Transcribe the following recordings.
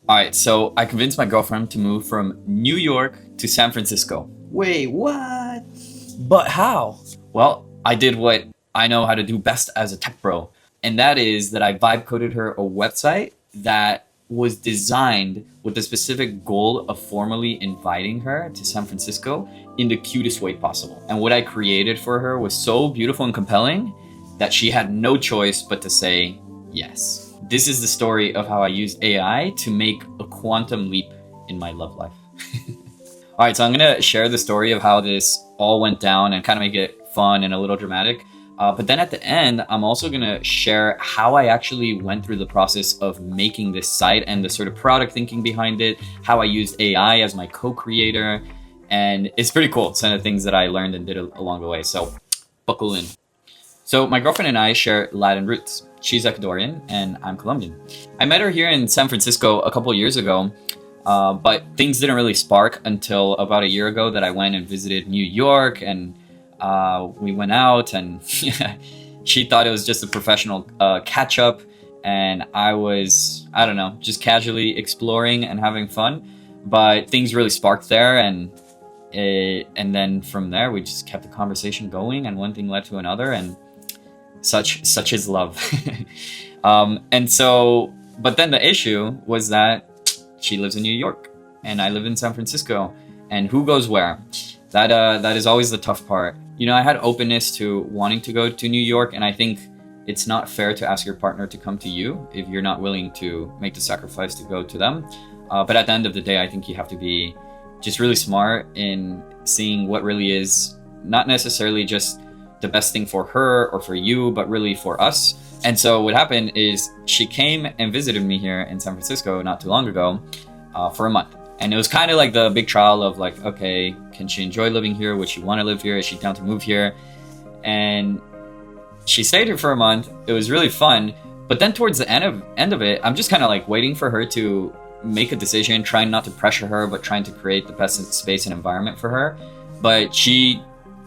All right, so I convinced my girlfriend to move from New York to San Francisco. Wait, what? But how? Well, I did what I know how to do best as a tech bro, and that is that I vibe coded her a website that was designed with the specific goal of formally inviting her to San Francisco in the cutest way possible. And what I created for her was so beautiful and compelling that she had no choice but to say yes. This is the story of how I used AI to make a quantum leap in my love life. All right, so I'm gonna share the story of how this all went down and kind of make it fun and a little dramatic. But then at the end, I'm also gonna share how I actually went through the process of making this site and the sort of product thinking behind it, how I used AI as my co-creator, and it's pretty cool. Some of the things that I learned and did along the way, so buckle in. So my girlfriend and I share Latin roots. She's Ecuadorian and I'm Colombian. I met her here in San Francisco a couple years ago, but things didn't really spark until about a year ago that I went and visited New York, and we went out and she thought it was just a professional catch up, and I was, I don't know, just casually exploring and having fun, but things really sparked there, and then from there we just kept the conversation going, and one thing led to another, and such is love. And so, but then the issue was that she lives in New York and I live in San Francisco, and who goes where? That is always the tough part. You know, I had openness to wanting to go to New York, and I think it's not fair to ask your partner to come to you if you're not willing to make the sacrifice to go to them. But at the end of the day, I think you have to be just really smart in seeing what really is not necessarily just the best thing for her or for you, but really for us. And so what happened is she came and visited me here in San Francisco not too long ago for a month. And it was kind of like the big trial of like, okay, can she enjoy living here? Would she want to live here? Is she down to move here? And she stayed here for a month. It was really fun. But then towards the end of it, I'm just kind of like waiting for her to make a decision, trying not to pressure her, but trying to create the best space and environment for her. But she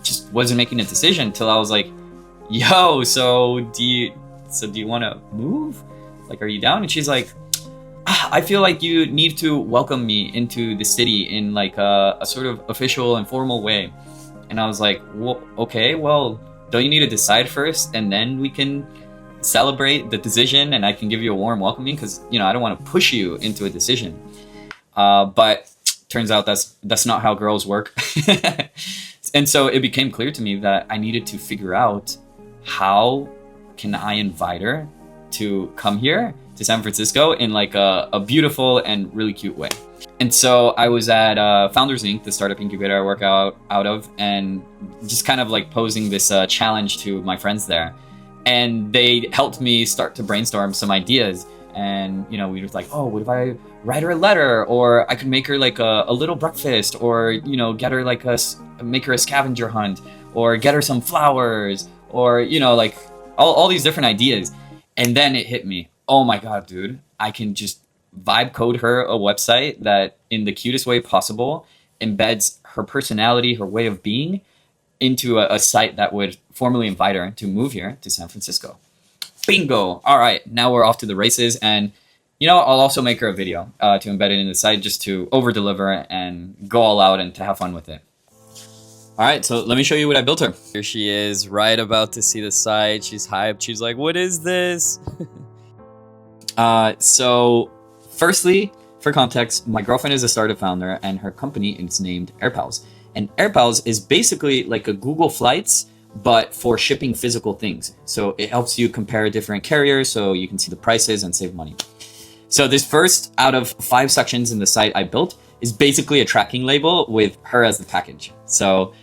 just wasn't making a decision until I was like, yo, so do you want to move? Like, are you down? And she's like, I feel like you need to welcome me into the city in like a sort of official and formal way. And I was like, well, okay, well, don't you need to decide first and then we can celebrate the decision and I can give you a warm welcoming? Because, you know, I don't want to push you into a decision. But turns out that's not how girls work. And so it became clear to me that I needed to figure out how can I invite her to come here to San Francisco in like a beautiful and really cute way. And so I was at Founders Inc., the startup incubator I work out of, and just kind of like posing this challenge to my friends there. And they helped me start to brainstorm some ideas. And, you know, we were like, oh, what if I write her a letter? Or I could make her like a little breakfast, or, you know, get her like make her a scavenger hunt, or get her some flowers, or, you know, like all these different ideas. And then it hit me. Oh my God, dude, I can just vibe code her a website that in the cutest way possible embeds her personality, her way of being into a site that would formally invite her to move here to San Francisco. Bingo. All right, now we're off to the races. And, you know, I'll also make her a video to embed it in the site just to over deliver and go all out and to have fun with it. All right, so let me show you what I built her. Here she is, right about to see the site. She's hyped. She's like, what is this? So firstly, for context, my girlfriend is a startup founder and her company is named AirPals. And AirPals is basically like a Google Flights, but for shipping physical things. So it helps you compare different carriers so you can see the prices and save money. So this first out of 5 sections in the site I built is basically a tracking label with her as the package. So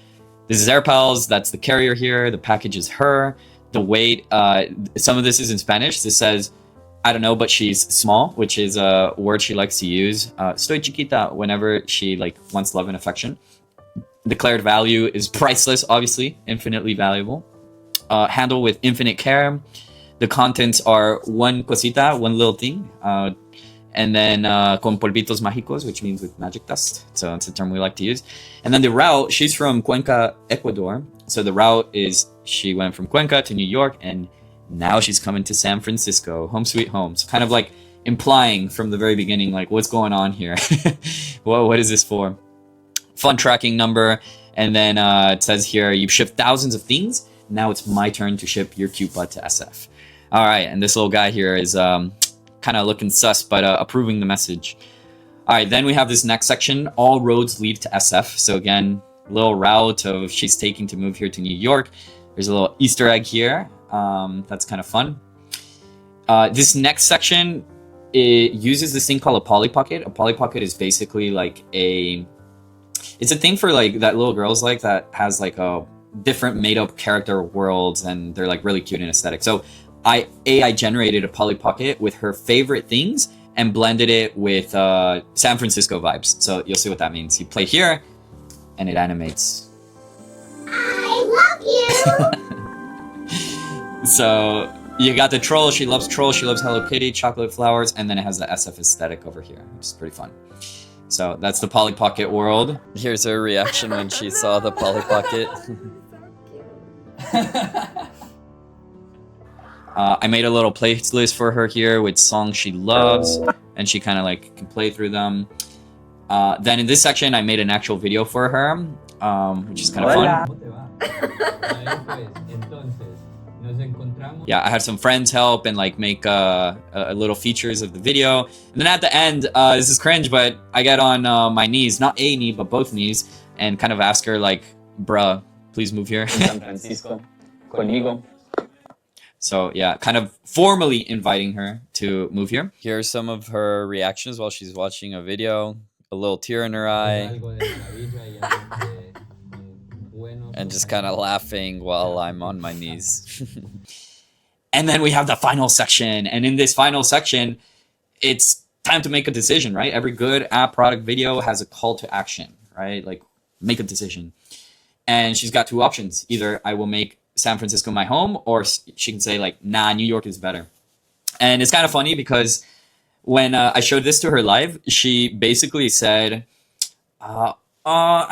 this is AirPals, that's the carrier here, the package is her, the weight, some of this is in Spanish. This says, I don't know, but she's small, which is a word she likes to use. Estoy chiquita, whenever she like wants love and affection. Declared value is priceless, obviously, infinitely valuable. Handle with infinite care. The contents are one cosita, one little thing. And then con polvitos mágicos, which means with magic dust. So that's a term we like to use. And then the route, she's from Cuenca, Ecuador. So the route is she went from Cuenca to New York, and now she's coming to San Francisco, home sweet home. So kind of like implying from the very beginning, like, what's going on here? What is this for? Fun tracking number. And then it says here, you've shipped thousands of things. Now it's my turn to ship your cute butt to SF. All right, and this little guy here is kind of looking sus, but approving the message. All right, then we have this next section. All roads lead to SF. So again, little route of she's taking to move here to New York. There's a little Easter egg here. That's kind of fun. This next section, it uses this thing called a Polly Pocket. A Polly Pocket is basically like it's a thing for like that little girls like that has like a different made up character worlds, and they're like really cute and aesthetic. So I generated a Polly Pocket with her favorite things and blended it with San Francisco vibes. So you'll see what that means. You play here and it animates. I love you. So you got the troll. She loves Hello Kitty, chocolate flowers, and then it has the SF aesthetic over here, which is pretty fun. So that's the Polly Pocket world. Here's her reaction when she saw the Polly Pocket. I made a little playlist for her here with songs she loves, and she kind of like can play through them. Then in this section, I made an actual video for her, which is kind of fun. Yeah, I had some friends help and like make little features of the video. And then at the end, this is cringe, but I get on my knees, not a knee, but both knees, and kind of ask her like, bruh, please move here. San Francisco, conmigo. So yeah, kind of formally inviting her to move here. Here's some of her reactions while she's watching a video. A little tear in her eye. And just kind of laughing while I'm on my knees. And then we have the final section. And in this final section, it's time to make a decision, right? Every good app product video has a call to action, right? Like, make a decision. And she's got two options. Either I will make San Francisco my home, or she can say like, nah, New York is better. And it's kind of funny because when I showed this to her live, she basically said, I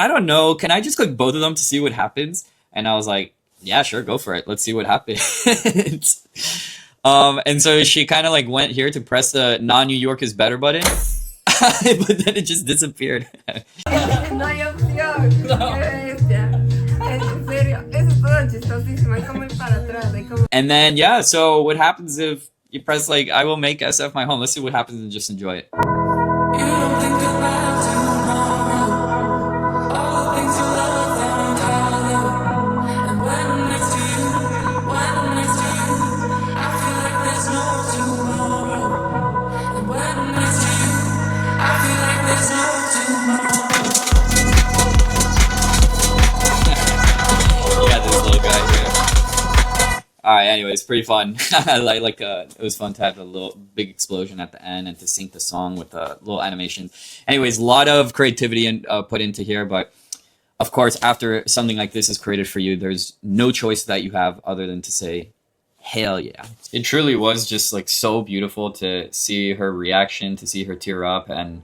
don't know, can I just click both of them to see what happens? And I was like, yeah, sure, go for it. Let's see what happens. And so she kind of like went here to press the non-New York is better button, but then it just disappeared. No hay opción. Qué bestia. En serio, eso es todo chistosísimo. Hay como ir para atrás. Hay como... And then, yeah, so what happens if you press like, I will make SF my home? Let's see what happens and just enjoy it. All right, anyways, pretty fun. It was fun to have a little big explosion at the end and to sync the song with a little animation. Anyways, a lot of creativity put into here, but of course, after something like this is created for you, there's no choice that you have other than to say, hell yeah. It truly was just like so beautiful to see her reaction, to see her tear up, and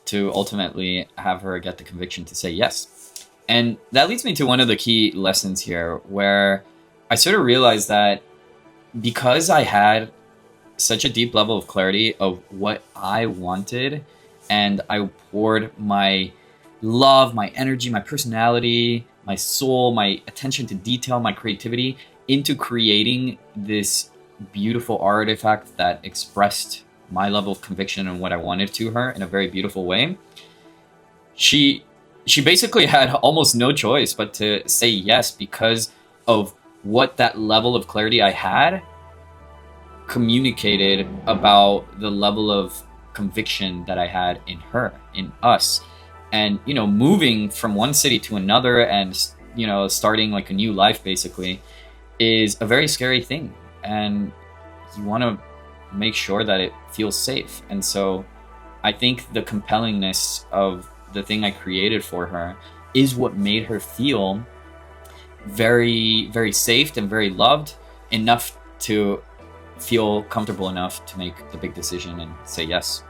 to ultimately have her get the conviction to say yes. And that leads me to one of the key lessons here, where I sort of realized that because I had such a deep level of clarity of what I wanted, and I poured my love, my energy, my personality, my soul, my attention to detail, my creativity into creating this beautiful artifact that expressed my level of conviction and what I wanted to her in a very beautiful way. She basically had almost no choice but to say yes, because of what that level of clarity I had communicated about the level of conviction that I had in her, in us. And, you know, moving from one city to another and, you know, starting like a new life basically is a very scary thing. And you want to make sure that it feels safe. And so I think the compellingness of the thing I created for her is what made her feel very, very safe and very loved enough to feel comfortable enough to make the big decision and say yes.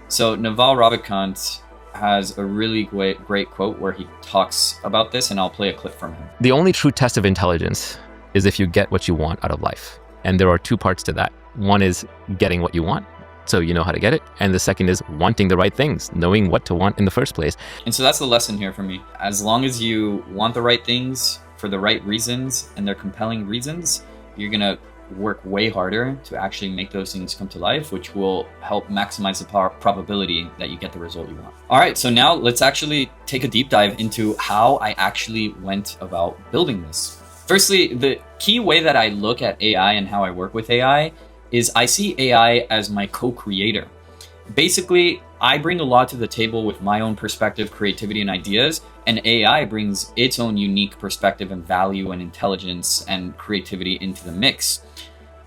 So Naval Ravikant has a really great quote where he talks about this, and I'll play a clip from him. The only true test of intelligence is if you get what you want out of life. And there are two parts to that. One is getting what you want, so you know how to get it. And the second is wanting the right things, knowing what to want in the first place. And so that's the lesson here for me. As long as you want the right things for the right reasons and they're compelling reasons, you're going to work way harder to actually make those things come to life, which will help maximize the probability that you get the result you want. All right, so now let's actually take a deep dive into how I actually went about building this. Firstly, the key way that I look at AI and how I work with AI is I see AI as my co-creator. Basically, I bring a lot to the table with my own perspective, creativity, and ideas, and AI brings its own unique perspective and value and intelligence and creativity into the mix.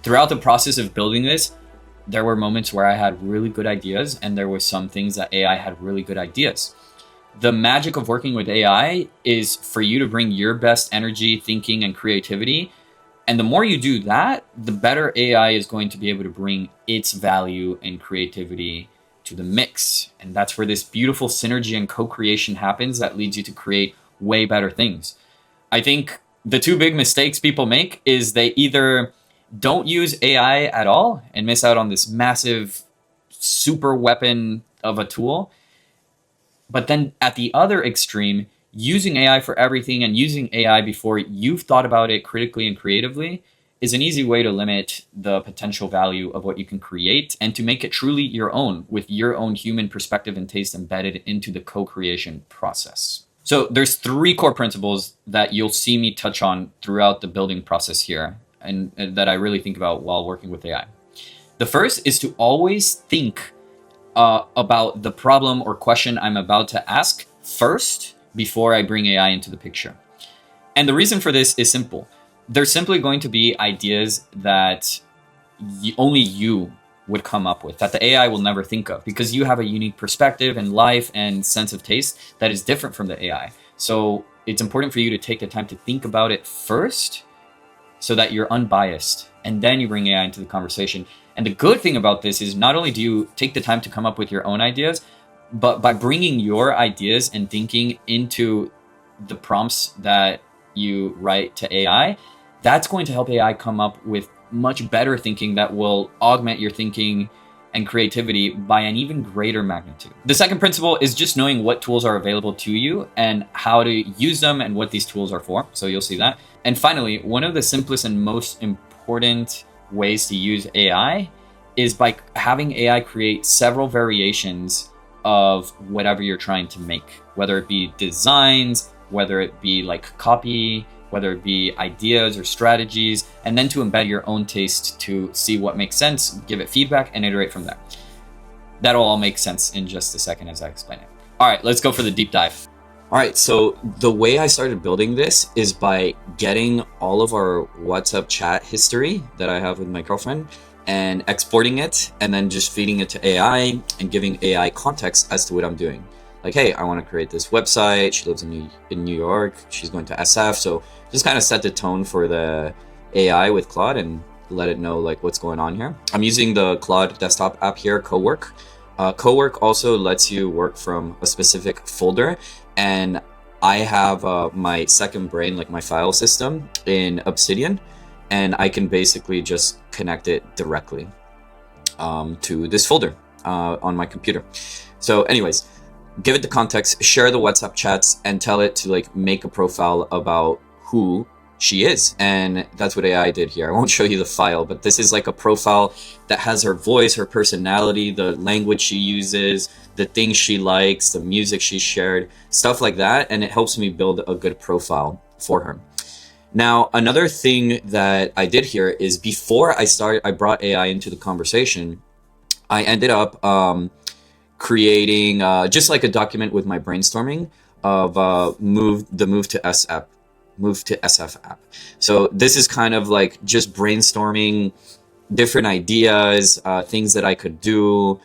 Throughout the process of building this, there were moments where I had really good ideas, and there were some things that AI had really good ideas. The magic of working with AI is for you to bring your best energy, thinking, and creativity. And the more you do that, the better AI is going to be able to bring its value and creativity to the mix. And that's where this beautiful synergy and co-creation happens that leads you to create way better things. I think the two big mistakes people make is they either don't use AI at all and miss out on this massive super weapon of a tool. But then at the other extreme, using AI for everything and using AI before you've thought about it critically and creatively is an easy way to limit the potential value of what you can create and to make it truly your own with your own human perspective and taste embedded into the co-creation process. So there's 3 core principles that you'll see me touch on throughout the building process here and that I really think about while working with AI. The first is to always think about the problem or question I'm about to ask first before I bring AI into the picture. And the reason for this is simple. There's simply going to be ideas that only you would come up with, that the AI will never think of, because you have a unique perspective and life and sense of taste that is different from the AI. So it's important for you to take the time to think about it first so that you're unbiased, and then you bring AI into the conversation. And the good thing about this is not only do you take the time to come up with your own ideas, but by bringing your ideas and thinking into the prompts that you write to AI, that's going to help AI come up with much better thinking that will augment your thinking and creativity by an even greater magnitude. The second principle is just knowing what tools are available to you and how to use them and what these tools are for. So you'll see that. And finally, one of the simplest and most important ways to use AI is by having AI create several variations of whatever you're trying to make, whether it be designs, whether it be like copy, whether it be ideas or strategies, and then to embed your own taste to see what makes sense, give it feedback, and iterate from there. That'll all make sense in just a second as I explain it. All right, let's go for the deep dive. All right, so the way I started building this is by getting all of our WhatsApp chat history that I have with my girlfriend and exporting it and then just feeding it to AI and giving AI context as to what I'm doing. Like, hey, I want to create this website. She lives in New York. She's going to SF. So just kind of set the tone for the AI with Claude and let it know like what's going on here. I'm using the Claude desktop app here, Cowork. Cowork also lets you work from a specific folder. And I have my second brain, like my file system in Obsidian. And I can basically just connect it directly to this folder on my computer. So anyways, give it the context, share the WhatsApp chats, and tell it to like make a profile about who she is. And that's what AI did here. I won't show you the file, but this is like a profile that has her voice, her personality, the language she uses, the things she likes, the music she shared, stuff like that. And it helps me build a good profile for her. Now, another thing that I did here is before I brought AI into the conversation, I ended up creating just like a document with my brainstorming of move to SF app. So this is kind of like just brainstorming different ideas, things that I could do,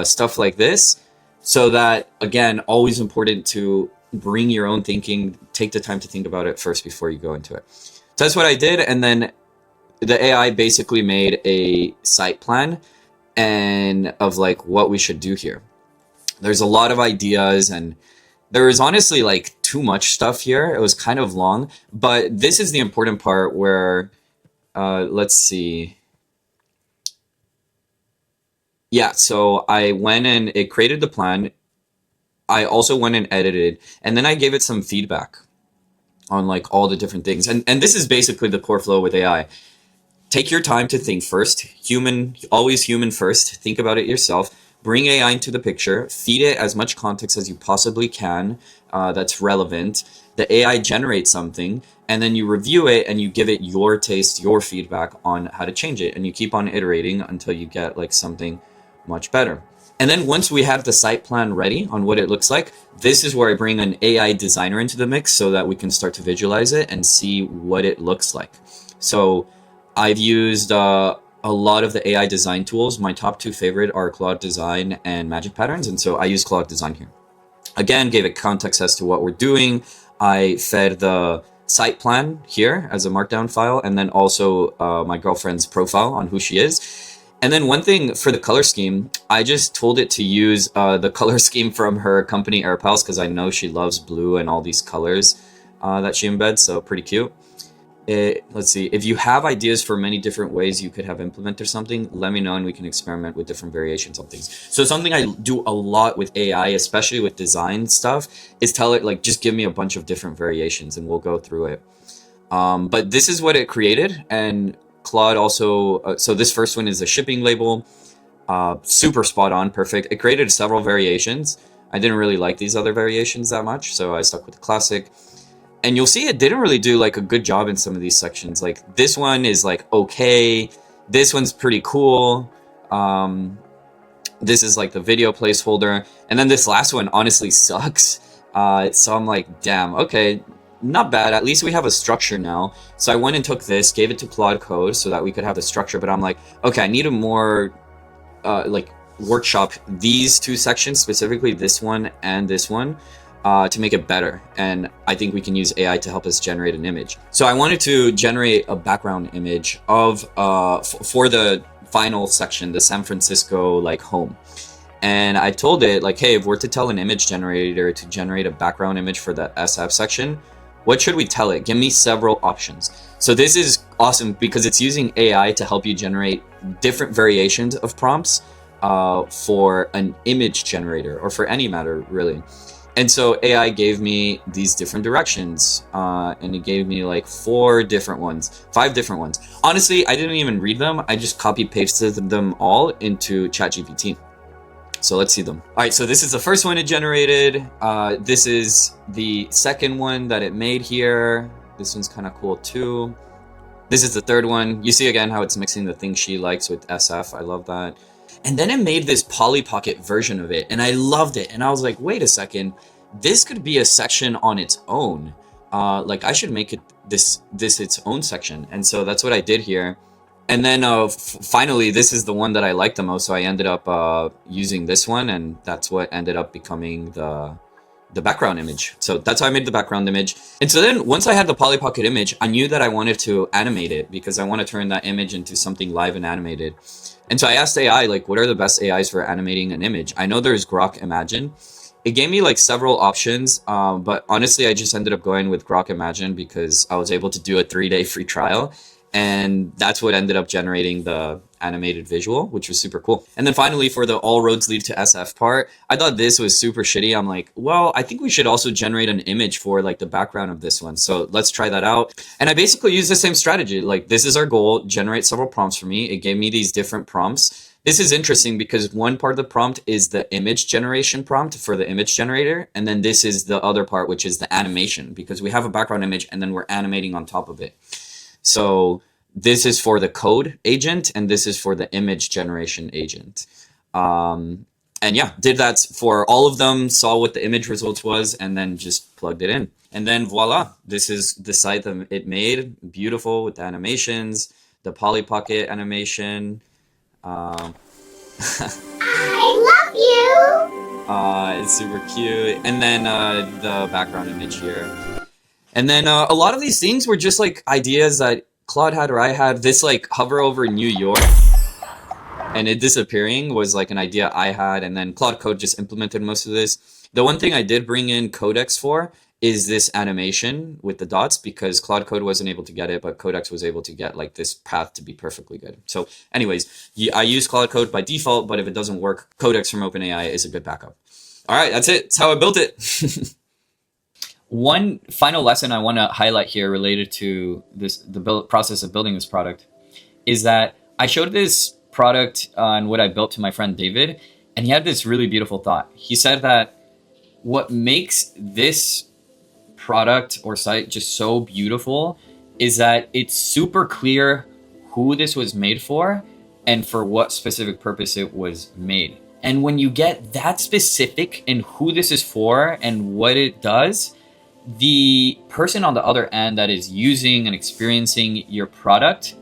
stuff like this. So that, again, always important to bring your own thinking, take the time to think about it first before you go into it. So that's what I did. And then the AI basically made a site plan and of like what we should do here. There's a lot of ideas and there is honestly like too much stuff here. It was kind of long, but this is the important part where, let's see. Yeah, so I went and it created the plan. I also went and edited, and then I gave it some feedback on like all the different things. And this is basically the core flow with AI. Take your time to think first. Human, always human first. Think about it yourself. Bring AI into the picture. Feed it as much context as you possibly can that's relevant. The AI generates something, and then you review it and you give it your taste, your feedback on how to change it, and you keep on iterating until you get like something much better. And then once we have the site plan ready on what it looks like, this is where I bring an AI designer into the mix so that we can start to visualize it and see what it looks like. So I've used a lot of the AI design tools. My top two favorite are Claude Design and Magic Patterns, and so I use Claude Design here. Again, gave it context as to what we're doing. I fed the site plan here as a markdown file, and then also my girlfriend's profile on who she is. And then one thing for the color scheme, I just told it to use the color scheme from her company AirPals because I know she loves blue and all these colors that she embeds, so pretty cute. Let's see, if you have ideas for many different ways you could have implemented something, let me know and we can experiment with different variations on things. So something I do a lot with AI, especially with design stuff, is tell it like, just give me a bunch of different variations and we'll go through it. But this is what it created. And Claude also, so this first one is a shipping label, super spot on, perfect. It created several variations. I didn't really like these other variations that much, so I stuck with the classic. And you'll see it didn't really do like a good job in some of these sections. Like this one is like okay, this one's pretty cool. This is like the video placeholder, and then this last one honestly sucks. So I'm like, damn, okay, not bad. At least we have a structure now. So I went and took this, gave it to Claude Code so that we could have the structure. But I'm like, okay, I need a more like workshop these two sections, specifically this one and this one. To make it better, and I think we can use AI to help us generate an image. So I wanted to generate a background image of for the final section, the San Francisco like home, and I told it like, hey, if we're to tell an image generator to generate a background image for the SF section, what should we tell it? Give me several options. So this is awesome because it's using AI to help you generate different variations of prompts for an image generator, or for any matter really. And so AI gave me these different directions, and it gave me like 5 different ones. Honestly, I didn't even read them. I just copy pasted them all into ChatGPT. So let's see them. All right, so this is the first one it generated. This is the second one that it made here. This one's kind of cool too. This is the third one. You see again how it's mixing the things she likes with SF. I love that. And then it made this Polly Pocket version of it, and I loved it. And I was like, wait a second, this could be a section on its own. Like I should make it this its own section. And so that's what I did here. And then finally, this is the one that I liked the most. So I ended up using this one, and that's what ended up becoming the background image. So that's how I made the background image. And so then once I had the Polly Pocket image, I knew that I wanted to animate it because I want to turn that image into something live and animated. And so I asked AI, like, what are the best AIs for animating an image? I know there's Grok Imagine. It gave me like several options, but honestly, I just ended up going with Grok Imagine because I was able to do a 3-day free trial. And that's what ended up generating the animated visual, which was super cool. And then finally, for the all roads lead to SF part, I thought this was super shitty. I'm like, well, I think we should also generate an image for like the background of this one. So let's try that out. And I basically used the same strategy. Like, this is our goal, generate several prompts for me. It gave me these different prompts. This is interesting because one part of the prompt is the image generation prompt for the image generator. And then this is the other part, which is the animation, because we have a background image and then we're animating on top of it. So this is for the code agent, and this is for the image generation agent. And yeah, did that for all of them, saw what the image results was, and then just plugged it in. And then voila, this is the site that it made. Beautiful with the animations, the Polly Pocket animation. I love you! It's super cute. And then the background image here. And then a lot of these things were just like ideas that Claude had or I had. This like hover over New York and it disappearing was like an idea I had. And then Claude Code just implemented most of this. The one thing I did bring in Codex for is this animation with the dots, because Claude Code wasn't able to get it, but Codex was able to get like this path to be perfectly good. So anyways, I use Claude Code by default, but if it doesn't work, Codex from OpenAI is a good backup. All right, that's it. That's how I built it. One final lesson I want to highlight here related to the process of building this product is that I showed this product and what I built to my friend David, and he had this really beautiful thought. He said that what makes this product or site just so beautiful is that it's super clear who this was made for and for what specific purpose it was made. And when you get that specific in who this is for and what it does, the person on the other end that is using and experiencing your product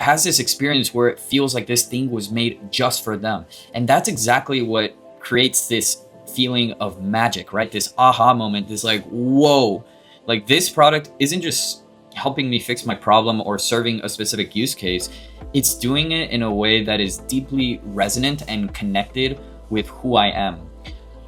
has this experience where it feels like this thing was made just for them. And that's exactly what creates this feeling of magic, right? This aha moment, this like, whoa, like this product isn't just helping me fix my problem or serving a specific use case. It's doing it in a way that is deeply resonant and connected with who I am.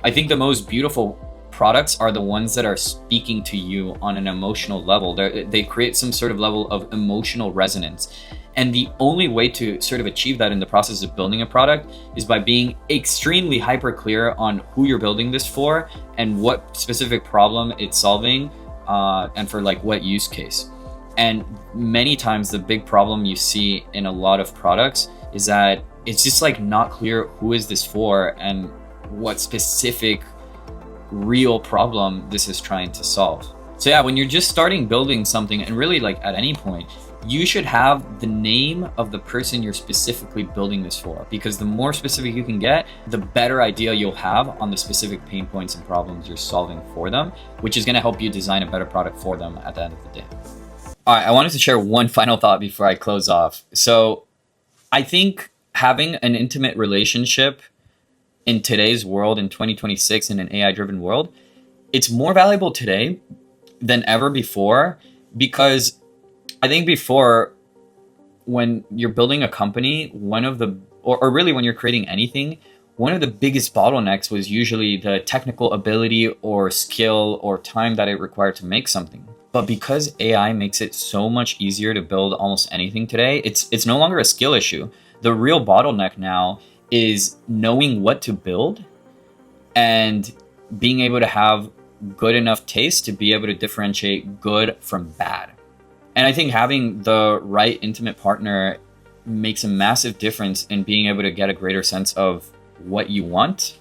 I think the most beautiful products are the ones that are speaking to you on an emotional level. They create some sort of level of emotional resonance. And the only way to sort of achieve that in the process of building a product is by being extremely hyper clear on who you're building this for and what specific problem it's solving, and for like what use case. And many times the big problem you see in a lot of products is that it's just like not clear who is this for and what specific real problem this is trying to solve. So yeah, when you're just starting building something, and really like at any point, you should have the name of the person you're specifically building this for, because the more specific you can get, the better idea you'll have on the specific pain points and problems you're solving for them, which is going to help you design a better product for them at the end of the day. All right, I wanted to share one final thought before I close off. So I think having an intimate relationship in today's world, in 2026, in an AI-driven world, it's more valuable today than ever before, because I think before, when you're building a company, or really when you're creating anything, one of the biggest bottlenecks was usually the technical ability or skill or time that it required to make something. But because AI makes it so much easier to build almost anything today, it's no longer a skill issue. The real bottleneck now is knowing what to build and being able to have good enough taste to be able to differentiate good from bad. And I think having the right intimate partner makes a massive difference in being able to get a greater sense of what you want,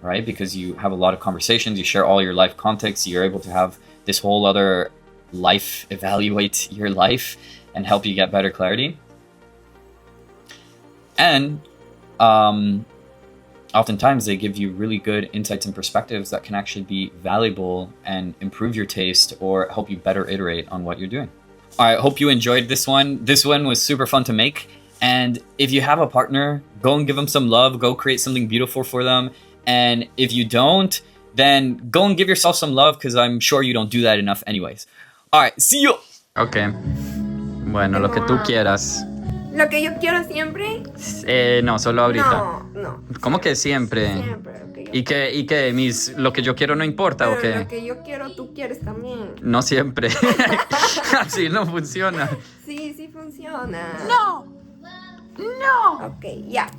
right? Because you have a lot of conversations, you share all your life context, you're able to have this whole other life evaluate your life and help you get better clarity. And oftentimes they give you really good insights and perspectives that can actually be valuable and improve your taste or help you better iterate on what you're doing. All right, hope you enjoyed this one. This one was super fun to make. And if you have a partner, go and give them some love, go create something beautiful for them. And if you don't, then go and give yourself some love, because I'm sure you don't do that enough anyways. All right, see you. Ok. Bueno, lo que tú quieras. Lo que yo quiero siempre. No, solo ahorita. No. ¿Cómo que siempre? Siempre, lo que yo ¿Y qué? Lo que yo quiero no importa o Pero qué? lo que yo quiero, tú quieres también. No siempre. Así no funciona. Sí funciona. No. Ok, ya.